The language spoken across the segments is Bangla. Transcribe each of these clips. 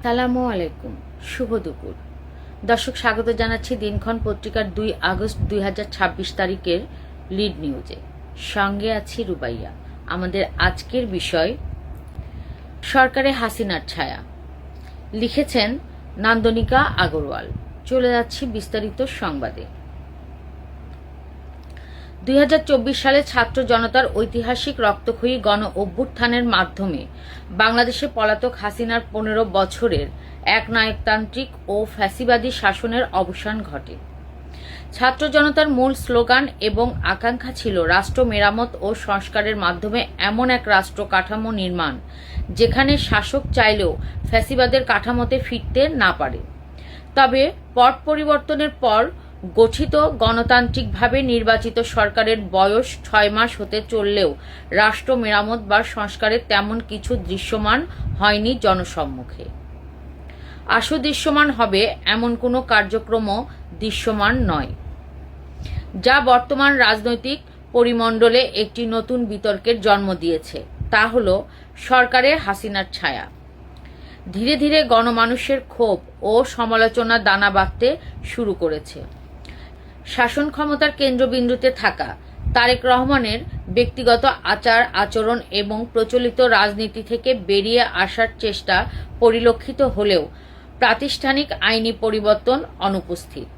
সালামু আলাইকুম, শুভ দুপুর। দর্শক, স্বাগত জানাচ্ছি দিনক্ষণ পত্রিকার 2 আগস্ট 2026 তারিখের লিড নিউজে। সঙ্গে আছি রুবাইয়া। আমাদের আজকের বিষয় সরকারে হাসিনার ছায়া, লিখেছেন নান্দনিকা আগরওয়াল। চলে যাচ্ছি বিস্তারিত সংবাদে। 2024 সালে ছাত্র জনতার ঐতিহাসিক রক্তক্ষয়ী গণ অভ্যুত্থানের মাধ্যমে বাংলাদেশে পলাতক হাসিনার 15 বছরের একনায়কতান্ত্রিক ও ফ্যাসিবাদী শাসনের অবসান ঘটে। ছাত্র জনতার মূল স্লোগান এবং আকাঙ্ক্ষা ছিল রাষ্ট্র মেরামত ও সংস্কারের মাধ্যমে এমন এক রাষ্ট্র কাঠামো নির্মাণ যেখানে শাসক চাইলেও ফ্যাসিবাদের কাঠামোতে ফিরতে না পারে। তবে পট পরিবর্তনের পর গঠিত গণতান্ত্রিকভাবে নির্বাচিত সরকারের বয়স 6 মাস হতে চললেও রাষ্ট্র মেরামত বা সংস্কারের তেমন কিছু দৃশ্যমান হয়নি জনসম্মুখে। আশু দৃশ্যমান হবে এমন কোনো কার্যক্রমও দৃশ্যমান নয়, যা বর্তমান রাজনৈতিক পরিমণ্ডলে একটি নতুন বিতর্কের জন্ম দিয়েছে। তা হল সরকারের হাসিনার ছায়া। ধীরে ধীরে গণমানুষের ক্ষোভ ও সমালোচনা দানা বাঁধতে শুরু করেছে। শাসন ক্ষমতার কেন্দ্রবিন্দুতে থাকা তারেক রহমানের ব্যক্তিগত আচার আচরণ এবং প্রচলিত রাজনীতি থেকে বেরিয়ে আসার চেষ্টা পরিলক্ষিত হলেও প্রাতিষ্ঠানিক আইনি পরিবর্তন অনুপস্থিত।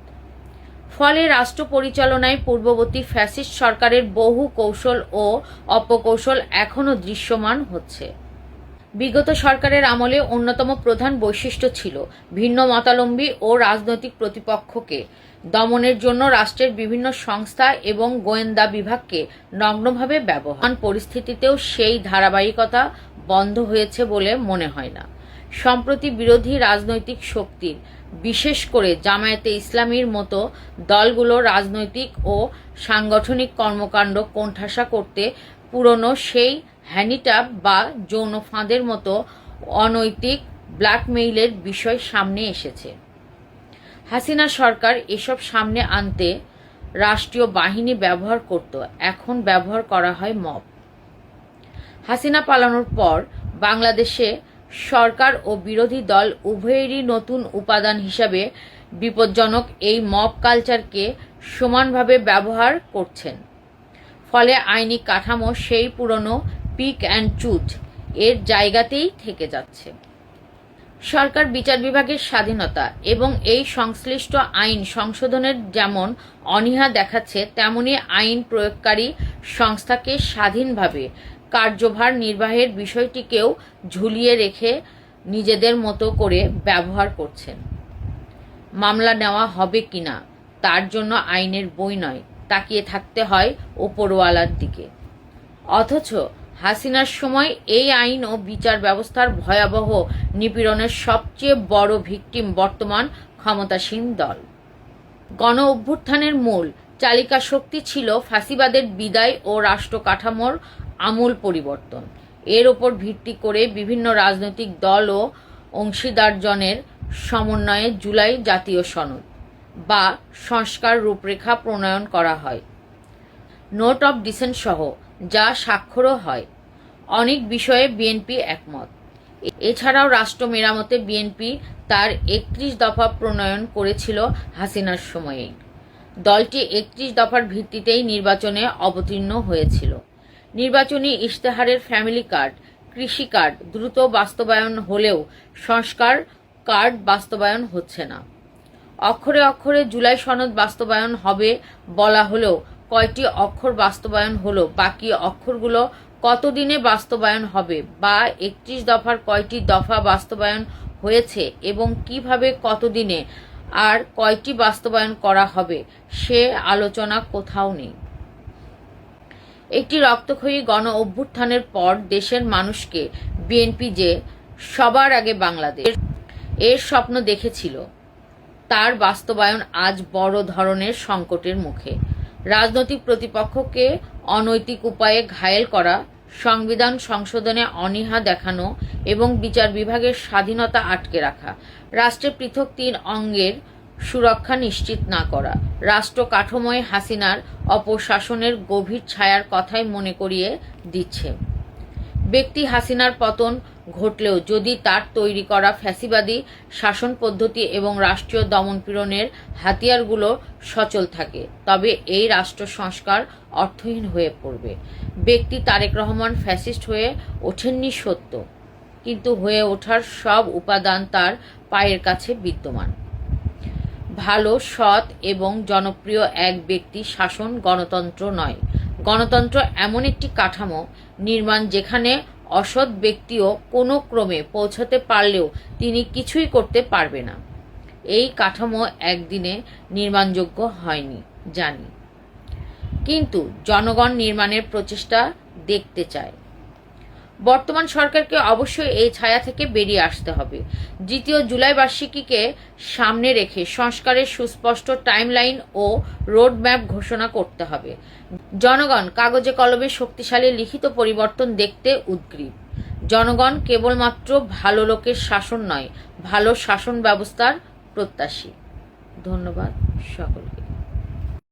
ফলে রাষ্ট্র পরিচালনায় পূর্ববর্তী ফ্যাসিস্ট সরকারের বহু কৌশল ও অপকৌশল এখনও দৃশ্যমান হচ্ছে। বিগত সরকারের আমলে অন্যতম প্রধান বৈশিষ্ট্য ছিল ভিন্ন মতাবলম্বী ও রাজনৈতিক প্রতিপক্ষকে দমনের জন্য রাষ্ট্রের বিভিন্ন সংস্থা এবং গোয়েন্দা বিভাগকে নগ্নভাবে ব্যবহার। পরিস্থিতিতেও সেই ধারাবাহিকতা বন্ধ হয়েছে বলে মনে হয় না। সম্প্রতি বিরোধী রাজনৈতিক শক্তির, বিশেষ করে জামায়াতে ইসলামীর মতো দলগুলো রাজনৈতিক ও সাংগঠনিক কর্মকাণ্ড কোণঠাসা করতে পুরনো সেই হ্যান্ডিট্যাপ বা যৌন ফাঁদের মতো অনৈতিক ব্ল্যাকমেইলের বিষয় সামনে এসেছে। হাসিনা সরকার এসব সামনে আনতে রাষ্ট্রীয় বাহিনী ব্যবহার করত, এখন ব্যবহার করা হয় মব। হাসিনা পালানোর পর বাংলাদেশে সরকার ও বিরোধী দল উভয়েরই নতুন উপাদান হিসাবে বিপজ্জনক এই মব কালচারকে সমানভাবে ব্যবহার করছেন। ফলে আইনি কাঠামো সেই পুরনো পিক অ্যান্ড চুজ এর জায়গাতেই থেকে যাচ্ছে। সরকার বিচার বিভাগের স্বাধীনতা এবং এই সংশ্লিষ্ট আইন সংশোধনের যেমন অনীহা দেখাচ্ছে, তেমনি আইন প্রয়োগকারী সংস্থাকে স্বাধীনভাবে কার্যভার নির্বাহের বিষয়টিকেও ঝুলিয়ে রেখে নিজেদের মতো করে ব্যবহার করছেন। মামলা নেওয়া হবে কিনা তার জন্য আইনের বই নয়, তাকিয়ে থাকতে হয় ওপরওয়ালার দিকে। অথচ হাসিনার সময় এই আইন ও বিচার ব্যবস্থার ভয়াবহ নিপীড়নের সবচেয়ে বড় ভিকটিম বর্তমান ক্ষমতাসীন দল। গণ অভ্যুত্থানের মূল চালিকা শক্তি ছিল ফ্যাসিবাদের বিদায় ও রাষ্ট্র কাঠামোর আমূল পরিবর্তন। এর ওপর ভিত্তি করে বিভিন্ন রাজনৈতিক দল ও অংশীদারজনের সমন্বয়ে জুলাই জাতীয় সনদ বা সংস্কার রূপরেখা প্রণয়ন করা হয়, নোট অব ডিসেন্ট সহ, যা স্বাক্ষরও হয়। অনেক বিষয়ে বিএনপি একমত। এছাড়াও রাষ্ট্র মেরামতে বিএনপি তার 31 দফা প্রণয়ন করেছিল হাসিনার সময়েই। দলটি 31 দফার ভিত্তিতেই নির্বাচনে অবতীর্ণ হয়েছিল। নির্বাচনী ইশতেহারের ফ্যামিলি কার্ড, কৃষি কার্ড দ্রুত বাস্তবায়ন হলেও সংস্কার কার্ড বাস্তবায়ন হচ্ছে না। অক্ষরে অক্ষরে জুলাই সনদ বাস্তবায়ন হবে বলা হলেও কয়টি অক্ষর বাস্তবায়ন হলো, বাকি অক্ষরগুলো কতদিনে বাস্তবায়ন হবে, বা 31 দফার কয়টি দফা বাস্তবায়ন হয়েছে এবং কিভাবে কতদিনে আর কয়টি বাস্তবায়ন করা হবে, সে আলোচনা কোথাও নেই। একটি রক্তক্ষয়ী গণ অভ্যুত্থানের পর দেশের মানুষকে বিএনপি যে সবার আগে বাংলাদেশ এর স্বপ্ন দেখেছিল, তার বাস্তবায়ন আজ বড় ধরনের সংকটের মুখে। রাজনৈতিক প্রতিপক্ষকে অনৈতিক উপায়ে ঘায়েল করা, সংবিধান সংশোধনে অনীহা দেখানো এবং বিচার বিভাগের স্বাধীনতা আটকে রাখা, রাষ্ট্রের পৃথক 3 অঙ্গের সুরক্ষা নিশ্চিত না করা, রাষ্ট্র কাঠামোয় হাসিনার অপশাসনের গভীর ছায়ার কথাই মনে করিয়ে দিচ্ছে। ব্যক্তি হাসিনার পতন ঘটলেও যদি তার তৈরি করা ফ্যাসিবাদী শাসন পদ্ধতি এবং রাষ্ট্রীয় দমনপীড়নের হাতিয়ারগুলো সচল থাকে, তবে এই রাষ্ট্র সংস্কার অর্থহীন হয়ে পড়বে। ব্যক্তি তারেক রহমান ফ্যাসিস্ট হয়ে ওঠেননি সত্য, কিন্তু হয়ে ওঠার সব উপাদান তার পায়ের কাছে বিদ্যমান। ভালো, সৎ এবং জনপ্রিয় এক ব্যক্তি শাসন গণতন্ত্র নয়। গণতন্ত্র এমন একটি কাঠামো নির্মাণ যেখানে অসৎ ব্যক্তিও কোনো ক্রমে পৌঁছাতে পারলেও তিনি কিছুই করতে পারবে না। এই কাঠামো একদিনে নির্মাণযোগ্য হয়নি জানি, কিন্তু জনগণ নির্মাণের প্রচেষ্টা দেখতে চায়। বর্তমান সরকারকে অবশ্যই এই ছায়া থেকে বেরিয়ে আসতে হবে। ২য় জুলাই বার্ষিকীকে সামনে রেখে সংস্কারের সুস্পষ্ট টাইমলাইন ও রোডম্যাপ ঘোষণা করতে হবে। জনগণ কাগজে কলমে শক্তিশালী লিখিত পরিবর্তন দেখতে উদগ্রীব। জনগণ কেবলমাত্র ভালো লোকের শাসন নয়, ভালো শাসন ব্যবস্থার প্রত্যাশী। ধন্যবাদ সকলকে।